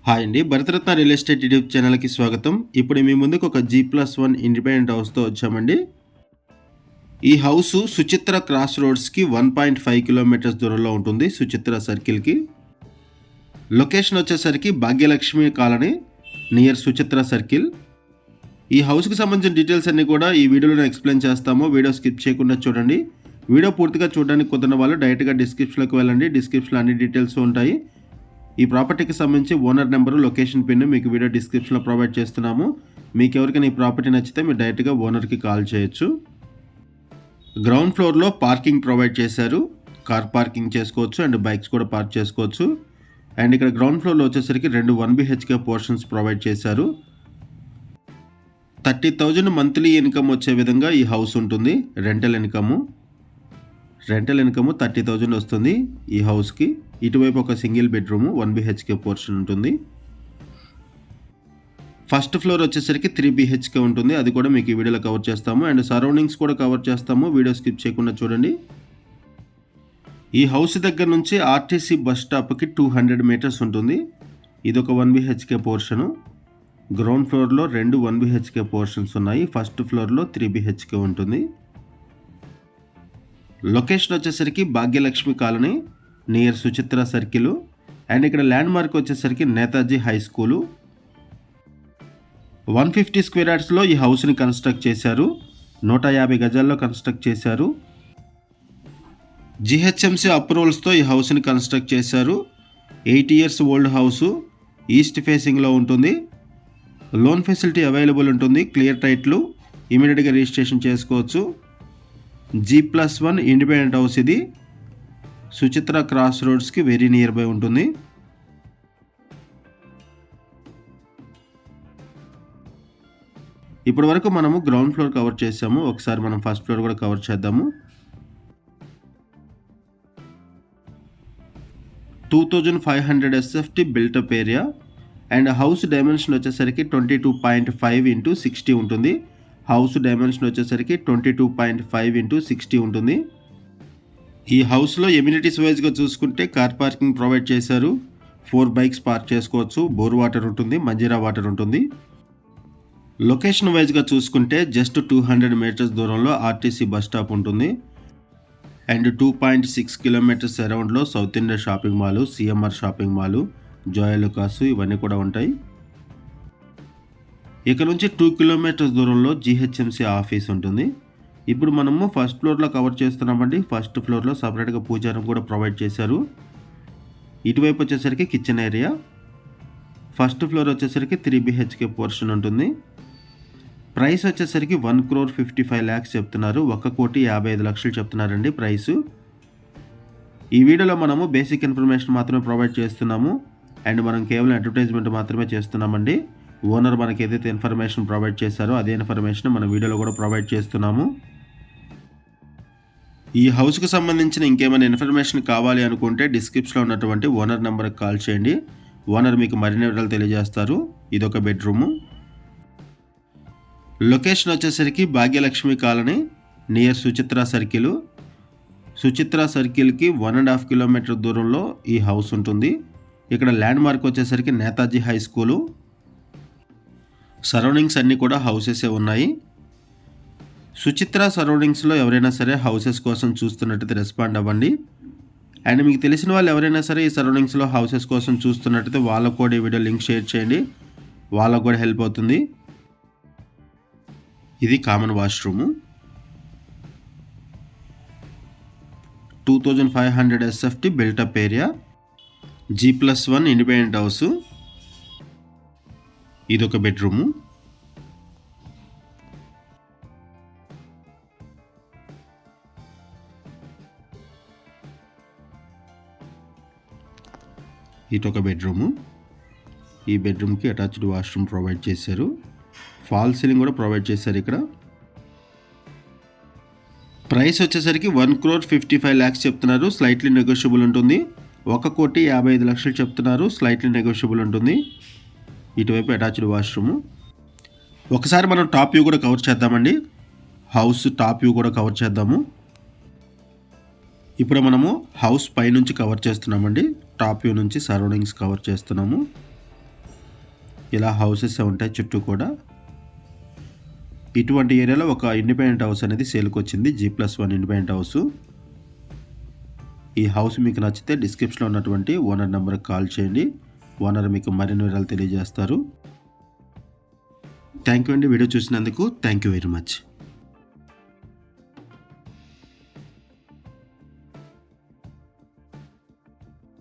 Hi అండి, Bharat Ratna real estate YouTube ఛానల్కి స్వాగతం. ఇప్పుడు మీ ముందుకు ఒక G+1 ఇండిపెండెంట్ హౌస్తో వచ్చామండి. ఈ హౌస్ సుచిత్ర క్రాస్ రోడ్స్కి 1.5 కిలోమీటర్స్ దూరంలో ఉంటుంది. సుచిత్ర సర్కిల్కి లొకేషన్ వచ్చేసరికి Bhagyalakshmi colony near Suchitra circle. ఈ హౌస్కి సంబంధించిన డీటెయిల్స్ అన్నీ కూడా ఈ వీడియోలో ఎక్స్ప్లెయిన్ చేస్తాము. వీడియో స్కిప్ చేయకుండా చూడండి. వీడియో పూర్తిగా చూడడానికి కుదిరిన వాళ్ళు డైరెక్ట్గా డిస్క్రిప్షన్లోకి వెళ్ళండి. డిస్క్రిప్షన్లో అన్ని డీటెయిల్స్ ఉంటాయి. ఈ ప్రాపర్టీకి సంబంధించి ఓనర్ నెంబరు, లొకేషన్ పిన్ మీకు వీడియో డిస్క్రిప్షన్లో ప్రొవైడ్ చేస్తున్నాము. మీకు ఎవరికైనా ఈ ప్రాపర్టీ నచ్చితే మీరు డైరెక్ట్గా ఓనర్కి కాల్ చేయొచ్చు. గ్రౌండ్ ఫ్లోర్లో పార్కింగ్ ప్రొవైడ్ చేశారు. కార్ పార్కింగ్ చేసుకోవచ్చు అండ్ బైక్స్ కూడా పార్క్ చేసుకోవచ్చు. అండ్ ఇక్కడ గ్రౌండ్ ఫ్లోర్లో వచ్చేసరికి 2 1 BHK పోర్షన్స్ ప్రొవైడ్ చేశారు. 30,000 మంత్లీ ఇన్కమ్ వచ్చే విధంగా ఈ హౌస్ ఉంటుంది. రెంటల్ ఇన్కమ్ 30,000 వస్తుంది ఈ హౌస్కి. ఇటువైపు ఒక సింగిల్ బెడ్రూమ్ 1 BHK పోర్షన్ ఉంటుంది. ఫస్ట్ ఫ్లోర్ వచ్చేసరికి 3 BHK ఉంటుంది. అది కూడా మీకు ఈ వీడియోలో కవర్ చేస్తాము. అండ్ సరౌండింగ్స్ కూడా కవర్ చేస్తాము. వీడియో స్కిప్ చేయకుండా చూడండి. ఈ హౌస్ దగ్గర నుంచి RTC బస్ స్టాప్కి 200 మీటర్స్ ఉంటుంది. ఇది ఒక 1 BHK పోర్షను. గ్రౌండ్ ఫ్లోర్లో 2 1 BHK పోర్షన్స్ ఉన్నాయి. ఫస్ట్ ఫ్లోర్లో 3 BHK ఉంటుంది. లొకేషన్ వచ్చేసరికి Bhagyalakshmi colony near Suchitra circle. And ఇక్కడ ల్యాండ్ మార్క్ వచ్చేసరికి నేతాజీ హై స్కూలు. 150 స్క్వేర్ యార్డ్స్లో ఈ హౌస్ని కన్స్ట్రక్ట్ చేశారు. 150 గజాల్లో కన్స్ట్రక్ట్ చేశారు. GHMC అప్రూవల్స్తో ఈ హౌస్ని కన్స్ట్రక్ట్ చేశారు. 8 years ఓల్డ్ హౌసు. ఈస్ట్ ఫేసింగ్లో ఉంటుంది. లోన్ ఫెసిలిటీ అవైలబుల్ ఉంటుంది. క్లియర్ టైట్లు, ఇమీడియట్గా రిజిస్ట్రేషన్ చేసుకోవచ్చు. G+1 ఇండిపెండెంట్ హౌస్ ఇది. సుచిత్ర క్రాస్ రోడ్స్కి వెరీ నియర్ బై ఉంటుంది. ఇప్పటి వరకు మనము గ్రౌండ్ ఫ్లోర్ కవర్ చేసాము. ఒకసారి మనం ఫస్ట్ ఫ్లోర్ కూడా కవర్ చేద్దాము. 2500 SFT built-up area. And house dimension వచ్చేసరికి 22.5 × 60 ఉంటుంది. హౌస్ డైమెన్షన్ వచ్చేసరికి 22.5 × 60 ఉంటుంది. ఈ హౌస్లో ఎమ్యూనిటీస్ వైజ్గా చూసుకుంటే కార్ పార్కింగ్ ప్రొవైడ్ చేశారు. 4 బైక్స్ పార్క్ చేసుకోవచ్చు. బోర్ వాటర్ ఉంటుంది, మంజీరా వాటర్ ఉంటుంది. లొకేషన్ వైజ్గా చూసుకుంటే జస్ట్ 200 మీటర్స్ దూరంలో RTC బస్ స్టాప్ ఉంటుంది. అండ్ 2.6 కిలోమీటర్స్ అరౌండ్లో South India shopping mall, CMR shopping mall, Joyalukkas ఇవన్నీ కూడా ఉంటాయి. ఇక్కడ నుంచి 2 కిలోమీటర్స్ దూరంలో GHMC ఆఫీస్ ఉంటుంది. ఇప్పుడు మనము ఫస్ట్ ఫ్లోర్లో కవర్ చేస్తున్నామండి. ఫస్ట్ ఫ్లోర్లో సపరేట్గా పూజా రూమ్ కూడా ప్రొవైడ్ చేశారు. ఇటువైపు వచ్చేసరికి కిచెన్ ఏరియా. ఫస్ట్ ఫ్లోర్ వచ్చేసరికి 3 BHK పోర్షన్ ఉంటుంది. ప్రైస్ వచ్చేసరికి 1,55 lakhs చెప్తున్నారు. 1,55,00,000 చెప్తున్నారండి ప్రైసు. ఈ వీడియోలో మనము బేసిక్ ఇన్ఫర్మేషన్ మాత్రమే ప్రొవైడ్ చేస్తున్నాము. అండ్ మనం కేవలం అడ్వర్టైజ్మెంట్ మాత్రమే చేస్తున్నామండి. ఓనర్ మనకి ఏదైతే ఇన్ఫర్మేషన్ ప్రొవైడ్ చేశారో అదే ఇన్ఫర్మేషన్ మన వీడియోలో కూడా ప్రొవైడ్ చేస్తున్నాము. ఈ హౌస్కి సంబంధించిన ఇంకేమైనా ఇన్ఫర్మేషన్ కావాలి అనుకుంటే డిస్క్రిప్షన్లో ఉన్నటువంటి ఓనర్ నెంబర్కి కాల్ చేయండి. ఓనర్ మీకు మరిన్ని వివరాలు తెలియజేస్తారు. ఇదొక బెడ్రూము. లొకేషన్ వచ్చేసరికి Bhagyalakshmi colony near Suchitra circle. Suchitra సర్కిల్కి 1.5 కిలోమీటర్ దూరంలో ఈ హౌస్ ఉంటుంది. ఇక్కడ ల్యాండ్ మార్క్ వచ్చేసరికి నేతాజీ హై స్కూలు. సరౌండింగ్స్ అన్నీ కూడా హౌసెసే ఉన్నాయి. సుచిత్ర సరౌండింగ్స్లో ఎవరైనా సరే హౌసెస్ కోసం చూస్తున్నట్టయితే రెస్పాండ్ అవ్వండి. అండ్ మీకు తెలిసిన వాళ్ళు ఎవరైనా సరే ఈ సరౌండింగ్స్లో హౌసెస్ కోసం చూస్తున్నట్టయితే వాళ్ళకు కూడా ఈ వీడియో లింక్ షేర్ చేయండి. వాళ్ళకు కూడా హెల్ప్ అవుతుంది. ఇది common washroom. 2500 SFT built-up area. G+1 independent house. ఇదొక బెడ్రూము. ఇదొక బెడ్రూము. ఈ బెడ్రూమ్కి అటాచ్డ్ వాష్రూమ్ ప్రొవైడ్ చేశారు. ఫాల్ సీలింగ్ కూడా ప్రొవైడ్ చేశారు. ఇక్కడ ప్రైస్ వచ్చేసరికి 1,55 lakhs చెప్తున్నారు. స్లైట్లీ నెగోషియబుల్ ఉంటుంది. 1,55,00,000 చెప్తున్నారు. స్లైట్లీ నెగోషియబుల్ ఉంటుంది. ఇటువైపు అటాచ్డ్ వాష్రూము. ఒకసారి మనం టాప్ వ్యూ కూడా కవర్ చేద్దామండి. హౌస్ టాప్ వ్యూ కూడా కవర్ చేద్దాము. ఇప్పుడు మనము హౌస్ పై నుంచి కవర్ చేస్తున్నామండి. టాప్ వ్యూ నుంచి సరౌండింగ్స్ కవర్ చేస్తున్నాము. ఇలా హౌసెస్ ఉంటాయి చుట్టూ కూడా. ఇటువంటి ఏరియాలో ఒక ఇండిపెండెంట్ హౌస్ అనేది సేల్కి వచ్చింది, G+1 ఇండిపెండెంట్ హౌస్. ఈ హౌస్ మీకు నచ్చితే డిస్క్రిప్షన్లో ఉన్నటువంటి ఓనర్ నెంబర్కి కాల్ చేయండి. ఓనర్ మీకు మరిన్ని వివరాలు తెలియజేస్తారు. థ్యాంక్ యూ అండి, వీడియో చూసినందుకు థ్యాంక్ యూ వెరీ మచ్.